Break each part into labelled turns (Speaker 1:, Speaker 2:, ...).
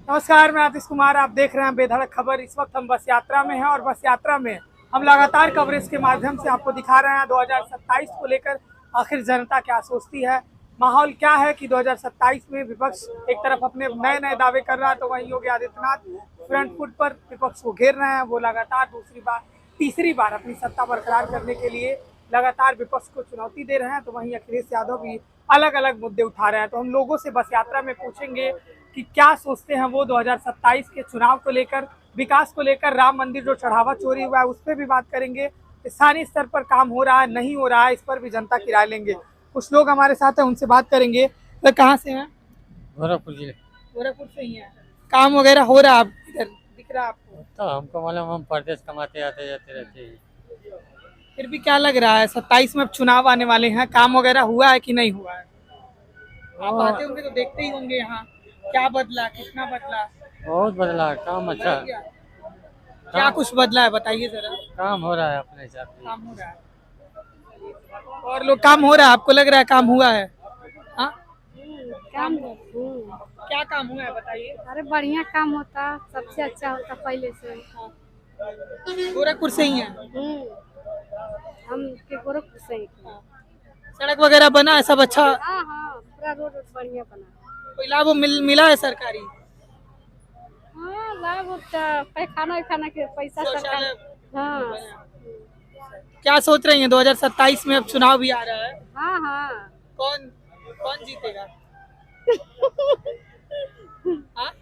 Speaker 1: नमस्कार, मैं आतिश कुमार। आप देख रहे हैं बेधड़क खबर। इस वक्त हम बस यात्रा में हैं और बस यात्रा में हम लगातार कवरेज के माध्यम से आपको दिखा रहे हैं 2027 को लेकर आखिर जनता क्या सोचती है। माहौल क्या है कि 2027 में विपक्ष एक तरफ अपने नए नए दावे कर रहा है, तो वहीं योगी आदित्यनाथ फ्रंट फुट पर विपक्ष को घेर रहे हैं। वो लगातार तीसरी बार अपनी सत्ता बरकरार करने के लिए लगातार विपक्ष को चुनौती दे रहे हैं, तो वहीं अखिलेश यादव भी अलग अलग मुद्दे उठा रहे हैं। तो हम लोगों से बस यात्रा में पूछेंगे कि क्या सोचते हैं वो 2027 के चुनाव को लेकर, विकास को लेकर। राम मंदिर जो चढ़ावा चोरी हुआ है उस पर भी बात करेंगे। स्थानीय स्तर पर काम हो रहा है नहीं हो रहा है, इस पर भी जनता की राय लेंगे। कुछ लोग हमारे साथ हैं, उनसे बात करेंगे। तो कहाँ से हैं?
Speaker 2: गोरखपुर जिले।
Speaker 1: गोरखपुर से ही है। काम वगैरह हो रहा है आप इधर दिख रहा है आपको?
Speaker 2: तो हमको मालूम, हम परदेश कमाते आते जाते रहते हैं।
Speaker 1: फिर भी क्या लग रहा है 27 में अब चुनाव आने वाले हैं, काम वगैरह हुआ है कि नहीं हुआ है? आप आते होंगे तो देखते ही होंगे यहाँ क्या बदला, कितना बदला।
Speaker 2: बहुत बदला, काम अच्छा।
Speaker 1: क्या कुछ बदला है बताइए जरा।
Speaker 2: काम हो रहा है अपने हिसाब से।
Speaker 1: काम हो रहा है और लोग काम हो रहा है, आपको लग रहा है काम हुआ है? हाँ,
Speaker 3: काम
Speaker 1: क्या काम हुआ है बताइए।
Speaker 3: अरे बढ़िया काम होता, सबसे अच्छा होता पहले से।
Speaker 1: गोरखपुर से ही है।
Speaker 3: हम के गोरखपुर से ही थे।
Speaker 1: सड़क वगैरह बना है सब अच्छा?
Speaker 3: हाँ हाँ, पूरा रोड बढ़िया बना है।
Speaker 1: कोई लाभ मिला है सरकारी?
Speaker 3: हाँ, लाभ होता, पैखाना वैखाना के पैसा सरकार। हाँ
Speaker 1: क्या सोच रही हैं 2027 में अब चुनाव भी आ रहा है,
Speaker 3: हाँ हाँ।
Speaker 1: कौन कौन जीतेगा? हाँ?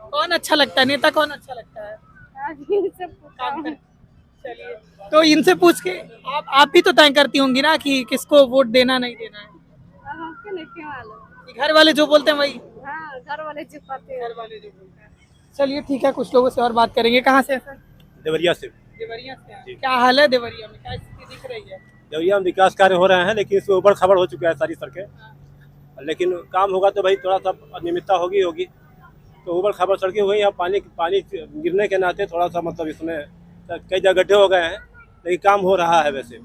Speaker 1: कौन अच्छा लगता है, नेता कौन अच्छा लगता है?
Speaker 3: अभी इनसे पूछा
Speaker 1: काम
Speaker 3: हूँ।
Speaker 1: कर। चलिए, तो इनसे पूछ के आप भी तो तय करती होंगी ना कि किसको वोट देना नहीं देना है।
Speaker 3: हमको नहीं क्यों मालूम।
Speaker 1: कि घर वाले जो बोलते हैं वही?
Speaker 3: हाँ, घर वाले जो पाते हैं।
Speaker 1: घर वाले जो बोलते हैं। चलिए ठीक है, कुछ लोगों से और बात करेंगे। कहाँ से हैं सर?
Speaker 4: देवरिया से।
Speaker 1: देवरिया से हैं। क्या हाल है देवरिया में, क्या स्थिति दिख रही है?
Speaker 4: देवरिया में विकास कार्य हो रहे हैं, लेकिन इसमें ऊबड़ खबड़ हो चुका है सारी सड़कें। लेकिन काम होगा तो भाई थोड़ा सा अनियमितता होगी। तो ऊबड़ खबड़ सड़कें हुई हैं, पानी गिरने के नाते थोड़ा सा मतलब इसमें कई जगह गड्ढे हो गए हैं, लेकिन काम हो रहा है। वैसे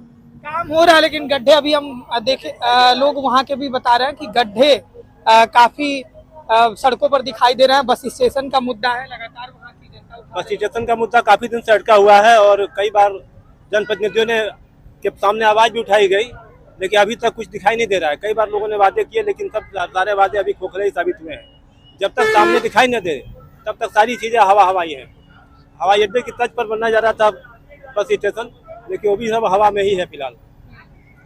Speaker 1: काम हो रहा है लेकिन गड्ढे अभी हम देखे, लोग वहाँ के भी बता रहे हैं कि गड्ढे काफी सड़कों पर दिखाई दे रहे हैं। बस स्टेशन का मुद्दा है, लगातार वहाँ की जनता उठा
Speaker 4: बस
Speaker 1: रही है।
Speaker 4: स्टेशन का मुद्दा काफी दिन से अटका हुआ है और कई बार जनप्रतिनिधियों ने के सामने आवाज भी उठाई गई, लेकिन अभी तक कुछ दिखाई नहीं दे रहा है। कई बार लोगों ने वादे किए, लेकिन सब सारे वादे अभी खोखले ही साबित हुए हैं। जब तक सामने दिखाई न दे तब तक सारी चीजें हवाई हैं। हवाई अड्डे की तर्ज पर बनना जा रहा था बस स्टेशन, लेकिन वो भी सब हवा में ही है फिलहाल।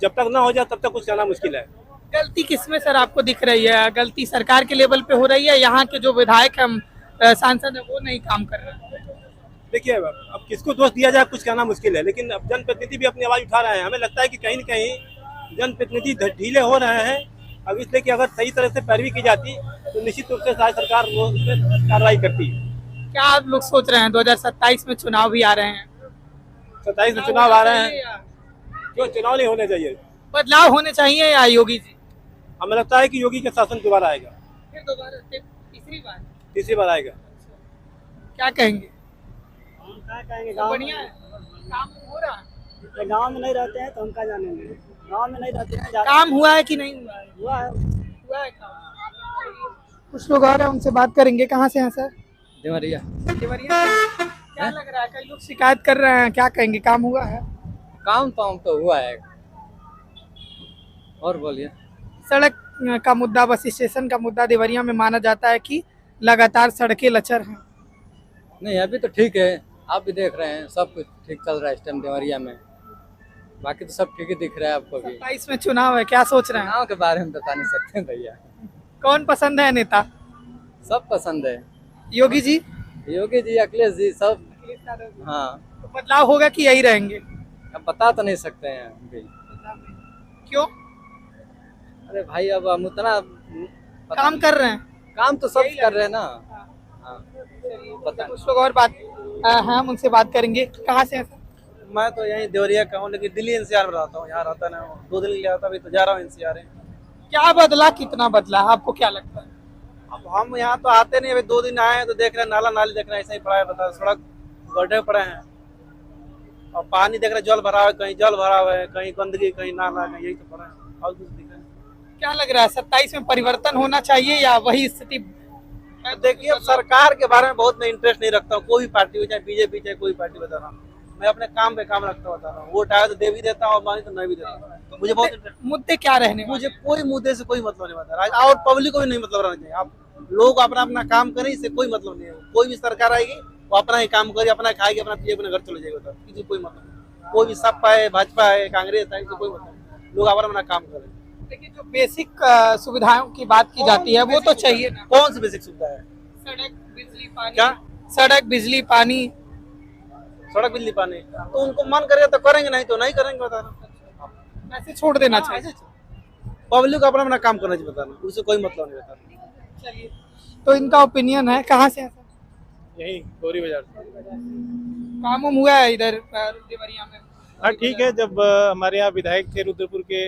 Speaker 4: जब तक ना हो जाए तब तक कुछ कहना मुश्किल है।
Speaker 1: गलती किसमें सर आपको दिख रही है? गलती सरकार के लेवल पे हो रही है, यहाँ के जो विधायक हम सांसद है वो नहीं काम कर रहे हैं?
Speaker 4: देखिए, अब किसको दोष दिया जाए कुछ कहना मुश्किल है, लेकिन अब जनप्रतिनिधि भी अपनी आवाज उठा रहे हैं। हमें लगता है कि कहीं न कहीं जनप्रतिनिधि ढीले हो रहे हैं। अब इसलिए कि अगर सही तरह से पैरवी की जाती तो निश्चित रूप से शायद सरकार वो उस पर कार्रवाई करती।
Speaker 1: क्या आप लोग सोच रहे हैं 2027 में चुनाव भी आ रहे हैं?
Speaker 4: 27 में चुनाव आ रहे हैं, क्यों चुनाव नहीं होने चाहिए?
Speaker 1: बदलाव होने चाहिए या योगी जी?
Speaker 4: हमें लगता है कि योगी का शासन दोबारा आएगा,
Speaker 1: फिर दोबारा
Speaker 4: तीसरी बार आएगा।
Speaker 1: क्या कहेंगे?
Speaker 5: क्या कहेंगे,
Speaker 1: सब बढ़िया है, काम हो रहा है?
Speaker 5: गांव में नहीं रहते हैं तो हम क्या जानेंगे। गांव में नहीं रहते हैं,
Speaker 1: काम हुआ है कि नहीं हुआ है?
Speaker 5: हुआ है।
Speaker 1: हुआ है काम। कुछ लोग और हैं, उनसे बात करेंगे। कहाँ से हैं सर?
Speaker 2: देवरिया।
Speaker 1: देवरिया से। क्या लग रहा है, कई लोग शिकायत कर रहे हैं, क्या कहेंगे, काम हुआ है?
Speaker 2: काम तो हुआ है। और बोलिए।
Speaker 1: सड़क का मुद्दा, बस स्टेशन का मुद्दा देवरिया में माना जाता है कि लगातार सड़कें लचर हैं।
Speaker 2: नहीं, अभी तो ठीक है, आप भी देख रहे हैं, सब कुछ ठीक चल रहा है इस टाइम देवरिया में। बाकी तो सब ठीक ही दिख रहा है आपको भी।
Speaker 1: 27 में चुनाव है, क्या सोच रहे हैं?
Speaker 2: चुनाव के बारे में बता नहीं सकते भैया।
Speaker 1: कौन पसंद है नेता?
Speaker 2: सब पसंद है,
Speaker 1: योगी जी?
Speaker 2: योगी जी, अखिलेश जी, सब। हाँ,
Speaker 1: तो बदलाव होगा कि यही रहेंगे?
Speaker 2: अब बता तो नहीं सकते हैं अभी।
Speaker 1: क्यों?
Speaker 2: अरे भाई, अब हम उतना
Speaker 1: काम कर रहे हैं?
Speaker 2: काम तो सब कर रहे हैं ना। हाँ, पता
Speaker 1: कुछ लोग और बात हम उनसे बात करेंगे। कहाँ से हैं सर?
Speaker 6: मैं तो यहीं देवरिया का हूँ, लेकिन दिल्ली एनसीआर में रहता हूँ। यहाँ रहता ना, 2 दिन के लिए आता, अभी तो जा रहा हूँ एनसीआर।
Speaker 1: क्या बदला, कितना बदला, आपको क्या लगता है?
Speaker 6: अब हम यहाँ तो आते नहीं, अभी 2 दिन आए हैं तो देख रहे हैं, नाला नाली देख रहे हैं, ऐसा ही पड़ा है। बता, सड़क गड्ढे पड़े हैं और पानी देख रहे हैं, जल भरा हुआ है, कहीं जल भरा हुआ है, कहीं गंदगी, कहीं नाला, कहीं यही तो पड़ा है और कुछ दिख रहा है।
Speaker 1: क्या लग रहा है 27 में परिवर्तन होना चाहिए या वही स्थिति
Speaker 6: देखिए, अब सरकार के बारे में बहुत मैं इंटरेस्ट नहीं रखता हूँ। कोई भी पार्टी हो, चाहे बीजेपी चाहे कोई पार्टी, बता रहा हूँ मैं अपने काम पे काम रखता बता रहा हूँ। वोट आया तो दे भी देता हूँ, मांगे तो नहीं भी देता हूँ। मुझे बहुत इंटरेस्ट,
Speaker 1: मुद्दे क्या रहने
Speaker 6: मुझे कोई मुद्दे से कोई मतलब नहीं बता रहा, और पब्लिक को भी नहीं मतलब रहना चाहिए। आप लोग अपना अपना काम करें, इससे कोई मतलब नहीं है। कोई भी सरकार आएगी वो अपना ही काम करे, अपना खाएगी, अपना पिए, अपने घर चले जाएगी, बता किसी कोई मतलब नहीं। कोई भी सपा है, भाजपा है, कांग्रेस है, इससे कोई मतलब नहीं। लोग अपना अपना काम करें।
Speaker 1: लेकिन जो बेसिक सुविधाओं की बात की जाती है वो तो चाहिए ना।
Speaker 6: कौन सी बेसिक सुविधा है?
Speaker 1: सड़क, बिजली, पानी।
Speaker 6: क्या?
Speaker 1: सड़क, बिजली, पानी।
Speaker 6: सड़क, बिजली, पानी तो उनको मन करेगा तो करेंगे, नहीं तो नहीं करेंगे, बता रहा हूँ।
Speaker 1: ऐसे छोड़ देना चाहिए।
Speaker 6: पब्लिक को अपना अपना काम करना चाहिए, बता रहा हूँ। उससे कोई मतलब नहीं, बता रहा हूँ।
Speaker 1: चलिए, तो इनका ओपिनियन है। कहाँ से है सर?
Speaker 7: यही गौरी बाजार।
Speaker 1: काम वाम हुआ है इधर देवरिया में?
Speaker 7: हाँ ठीक है, जब हमारे यहाँ विधायक थे रुद्रपुर के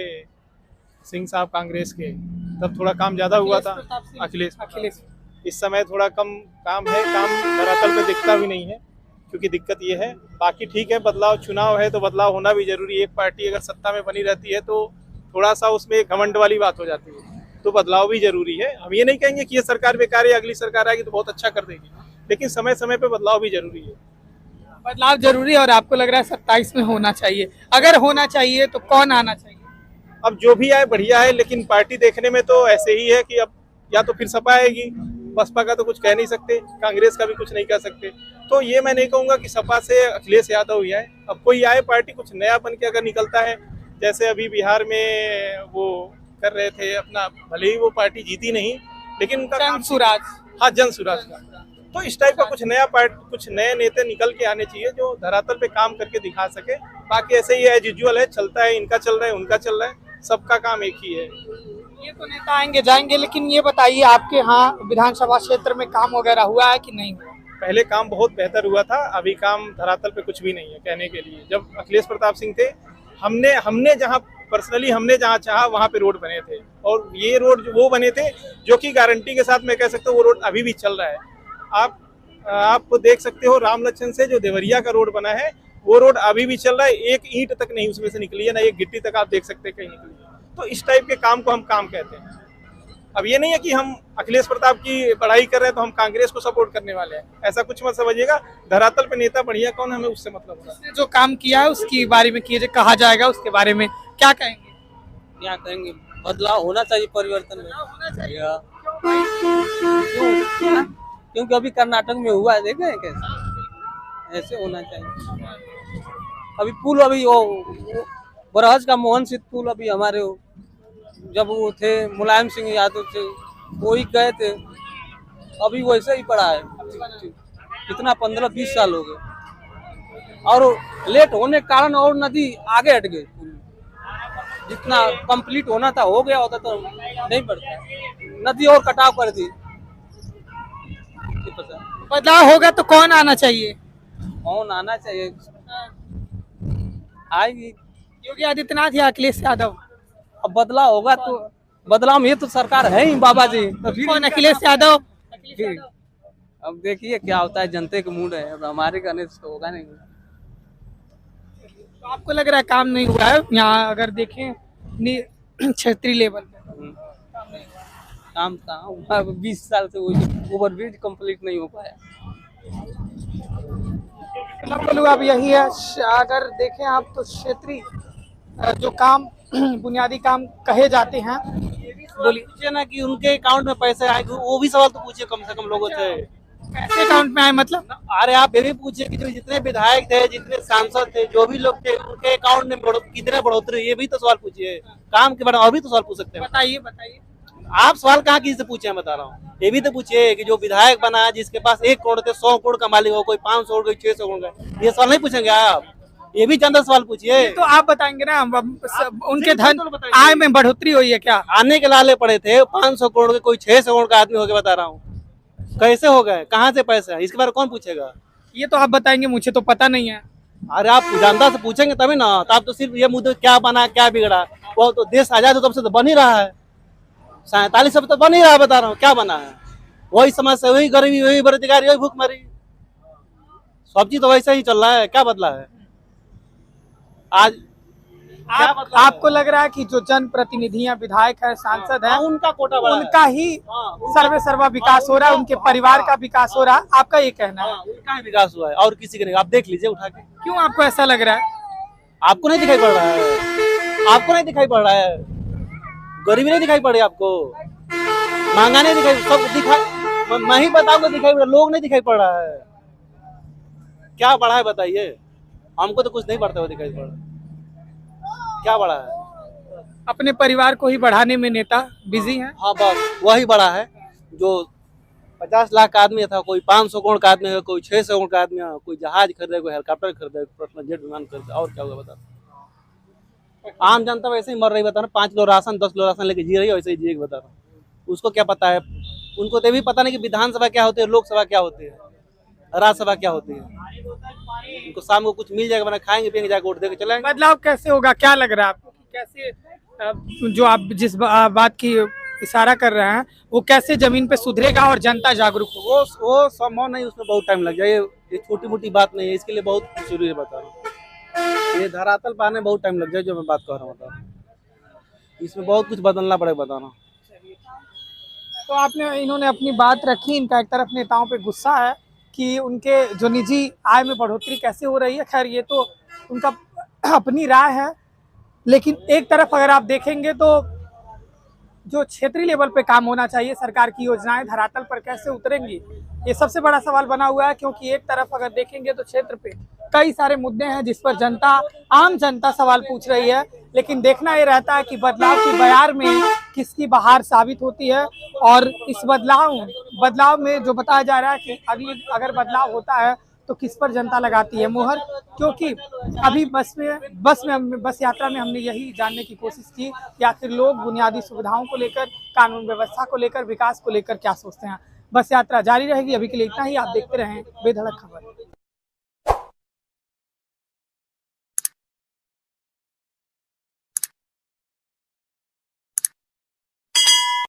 Speaker 7: सिंह साहब कांग्रेस के, तब थोड़ा काम ज्यादा हुआ था। अखिलेश। इस समय थोड़ा कम काम है, काम धरातल पे दिखता भी नहीं है, क्योंकि दिक्कत ये है। बाकी ठीक है, बदलाव, चुनाव है तो बदलाव होना भी जरूरी है। एक पार्टी अगर सत्ता में बनी रहती है तो थोड़ा सा उसमें घमंड वाली बात हो जाती है, तो बदलाव भी जरूरी है। हम ये नहीं कहेंगे कि ये सरकार बेकार है, अगली सरकार आएगी तो बहुत अच्छा कर देगी, लेकिन समय समय पे बदलाव भी जरूरी है।
Speaker 1: बदलाव जरूरी है, और आपको लग रहा है 27 में होना चाहिए। अगर होना चाहिए तो कौन आना चाहिए?
Speaker 7: अब जो भी आए बढ़िया है, लेकिन पार्टी देखने में तो ऐसे ही है कि अब या तो फिर सपा आएगी, बसपा का तो कुछ कह नहीं सकते, कांग्रेस का भी कुछ नहीं कह सकते। तो ये मैं नहीं कहूँगा कि सपा से अखिलेश यादव ही आए। अब कोई आए पार्टी कुछ नया बन के अगर निकलता है, जैसे अभी बिहार में वो कर रहे थे अपना, भले ही वो पार्टी जीती नहीं, लेकिन उनका
Speaker 1: जन स्वराज।
Speaker 7: हाँ, जन स्वराज का। तो इस टाइप का कुछ नया पार्टी, कुछ नए नेता निकल के आने चाहिए जो धरातल पे काम करके दिखा सके। बाकी ऐसे ही एज यूजुअल है, चलता है, इनका चल रहा है, उनका चल रहा है, सबका काम एक ही है।
Speaker 1: ये तो नेता आएंगे जाएंगे, लेकिन ये बताइए आपके यहाँ विधानसभा क्षेत्र में काम वगैरह हुआ है कि नहीं हुआ?
Speaker 7: पहले काम बहुत बेहतर हुआ था, अभी काम धरातल पे कुछ भी नहीं है कहने के लिए। जब अखिलेश प्रताप सिंह थे, हमने जहाँ पर्सनली हमने जहाँ चाहा वहाँ पे रोड बने थे, और ये रोड वो बने थे जो कि गारंटी के साथ मैं कह सकता हूँ वो रोड अभी भी चल रहा है। आप देख सकते हो, राम लक्ष्मण से जो देवरिया का रोड बना है वो रोड अभी भी चल रहा है, एक ईंट तक नहीं उसमें से निकली है, ना एक गिट्टी तक आप देख सकते हैं कहीं निकली है। तो इस टाइप के काम को हम काम कहते हैं। अब ये नहीं है कि हम अखिलेश प्रताप की पढ़ाई कर रहे हैं तो हम कांग्रेस को सपोर्ट करने वाले हैं, ऐसा कुछ मत समझिएगा। धरातल पे नेता बढ़िया कौन, हमें उससे मतलब होगा।
Speaker 1: उसने जो काम किया है उसके बारे में कहा जाएगा, उसके बारे में क्या कहेंगे?
Speaker 8: क्या कहेंगे, बदलाव होना चाहिए, परिवर्तन होना चाहिए। क्योंकि अभी कर्नाटक में हुआ है, देखे हैं कैसे, ऐसे होना चाहिए। अभी पुल, अभी वो बरहज का मोहन सिंह पुल, अभी हमारे जब वो थे मुलायम सिंह यादव थे, वो ही गए थे, अभी वैसे ही पड़ा है। कितना 15-20 साल हो गए, और लेट होने के कारण और नदी आगे हट गई। जितना कंप्लीट होना था हो गया, होता तो नहीं बढ़ता, नदी और कटाव कर दी।
Speaker 1: बदलाव होगा तो कौन आना चाहिए?
Speaker 8: कौन आना चाहिए, आएगी
Speaker 1: योगी आदित्यनाथ या अखिलेश यादव?
Speaker 8: अब बदलाव होगा तो बदलाव में, ये तो सरकार है ही बाबा जी, तो फिर
Speaker 1: कौन, अखिलेश यादव?
Speaker 8: फिर अब देखिए क्या होता है, जनते का मूड है, अब हमारे कहने से तो होगा नहीं।
Speaker 1: तो आपको लग रहा है काम नहीं हुआ है यहाँ, अगर देखें क्षेत्रीय लेवल पे?
Speaker 8: काम कहाँ, 20 साल से ओवरब्रिज कंप्लीट नहीं हो पाया।
Speaker 1: मतलब अब यही है, अगर देखें आप तो क्षेत्रीय जो काम, बुनियादी काम कहे जाते हैं।
Speaker 6: बोलिए, पूछिए ना कि उनके अकाउंट में पैसे आए, वो भी सवाल तो पूछिए कम से कम लोगों से।
Speaker 1: पैसे अकाउंट में आए मतलब?
Speaker 6: अरे आप ये भी पूछिए कि जो जितने विधायक थे, जितने सांसद थे, जो भी लोग थे, उनके अकाउंट में कितने बढ़ोतरी, ये भी तो सवाल पूछिए। काम के बारे में और भी तो सवाल पूछ सकते हैं।
Speaker 1: बताइए।
Speaker 6: आप सवाल कहाँ किसी से पूछे, बता रहा हूँ। ये भी तो पूछिए कि जो विधायक बना, जिसके पास 1 करोड़ थे, 100 करोड़ का मालिक हो, कोई 500 करोड़, कोई 600 करोड़ का, ये सवाल नहीं पूछेंगे आप? ये भी चंदा सवाल पूछिए।
Speaker 1: तो आप बताएंगे ना, उनके धन आय में बढ़ोतरी हुई है क्या?
Speaker 6: आने के लाले पड़े थे 500 करोड़ के, कोई 600 करोड़ का आदमी हो गया, बता रहा हूँ। कैसे हो गए, कहाँ से पैसा, इसके बारे में कौन पूछेगा?
Speaker 1: ये तो आप बताएंगे, मुझे तो पता नहीं है।
Speaker 6: अरे आप जानता से पूछेंगे तभी ना। तो आप तो सिर्फ ये मुद्दे क्या बना, क्या बिगड़ा, वो तो देश आजाद तब से तो बन ही रहा है, 47 से तो बन ही रहा है, बता रहा हूँ। क्या बना है? वही समस्या, वही गरीबी, वही बेरोजगारी, वही भूखमरी, सब चीज तो वैसे ही चल रहा है। क्या बदला है? आज
Speaker 1: आपको लग रहा है कि जो जनप्रतिनिधियां, विधायक है, सांसद है,
Speaker 6: उनका कोटा बड़ा है।
Speaker 1: उनका ही सर्वे सर्वा विकास हो रहा है, उनके परिवार का विकास हो रहा है, आपका ये कहना है?
Speaker 6: उनका ही विकास हुआ है और किसी के नहीं। आप देख लीजिए उठा के।
Speaker 1: क्यों आपको ऐसा लग रहा है?
Speaker 6: आपको नहीं दिखाई पड़ रहा है? आपको नहीं दिखाई पड़ रहा है? गरीबी नहीं दिखाई पड़ रही आपको? महंगा नहीं दिखाई, सब दिखाई, मैं ही बताऊंगा दिखाई पड़ रहा, लोग नहीं दिखाई पड़ रहा है। क्या बड़ा है बताइए? हमको तो कुछ नहीं पड़ता हुआ दिखाई पड़ रहा। क्या बड़ा है?
Speaker 1: अपने परिवार को ही बढ़ाने में नेता बिजी हैं।
Speaker 6: हाँ बस वही बड़ा है। जो 50 लाख का आदमी था, कोई 500 करोड़ का आदमी है, कोई 600 करोड़ का आदमी है, कोई जहाज खरीदे, कोई हेलीकॉप्टर खरीदे, पर्सनल जेट विमान खरीदे, और क्या होगा बता। आम जनता वैसे ही मर रही, बता रहा। 5 किलो राशन 10 किलो राशन लेके जी रही है, वैसे ही जिएगी, बता रहा। उसको क्या पता है? उनको तो भी पता नहीं कि विधानसभा क्या होती है, लोकसभा क्या होती है, राज्यसभा क्या होती है। उनको शाम को कुछ मिल जाएगा, बना खाएंगे पियेंगे, जाकर वोट देके चलेंगे।
Speaker 1: बदलाव कैसे होगा, क्या लग रहा है आपको कि कैसे जो आप जिस बात की इशारा कर रहे हैं वो कैसे जमीन पे सुधरेगा और जनता जागरूक होगा?
Speaker 6: वो संभव नहीं, उसमें बहुत टाइम लग जाए। ये छोटी मोटी बात नहीं है, इसके लिए बहुत जरूरी है, बता रहा हूँ। ये धरातल पाने में बहुत टाइम लग जाए, जो मैं बात कर रहा हूँ, बता रहा हूँ। इसमें बहुत कुछ बदलना पड़ेगा, बता रहा हूँ।
Speaker 1: तो आपने, इन्होंने अपनी बात रखी। इनका एक तरफ नेताओं पे गुस्सा है कि उनके जो निजी आय में बढ़ोतरी कैसे हो रही है। खैर ये तो उनका अपनी राय है, लेकिन एक तरफ अगर आप देखेंगे तो जो क्षेत्रीय लेवल पे काम होना चाहिए, सरकार की योजनाएं धरातल पर कैसे उतरेंगी, ये सबसे बड़ा सवाल बना हुआ है। क्योंकि एक तरफ अगर देखेंगे तो क्षेत्र पे कई सारे मुद्दे हैं जिस पर जनता, आम जनता सवाल पूछ रही है, लेकिन देखना ये रहता है कि बदलाव की बयार में किसकी बहार साबित होती है। और इस बदलाव में जो बताया जा रहा है कि अगर बदलाव होता है तो किस पर जनता लगाती है मुहर। क्योंकि अभी बस यात्रा में हमने यही जानने की कोशिश की कि आखिर लोग बुनियादी सुविधाओं को लेकर, कानून व्यवस्था को लेकर, विकास को लेकर क्या सोचते हैं। बस यात्रा जारी रहेगी। अभी के लिए इतना ही। आप देखते रहें बेधड़क खबर।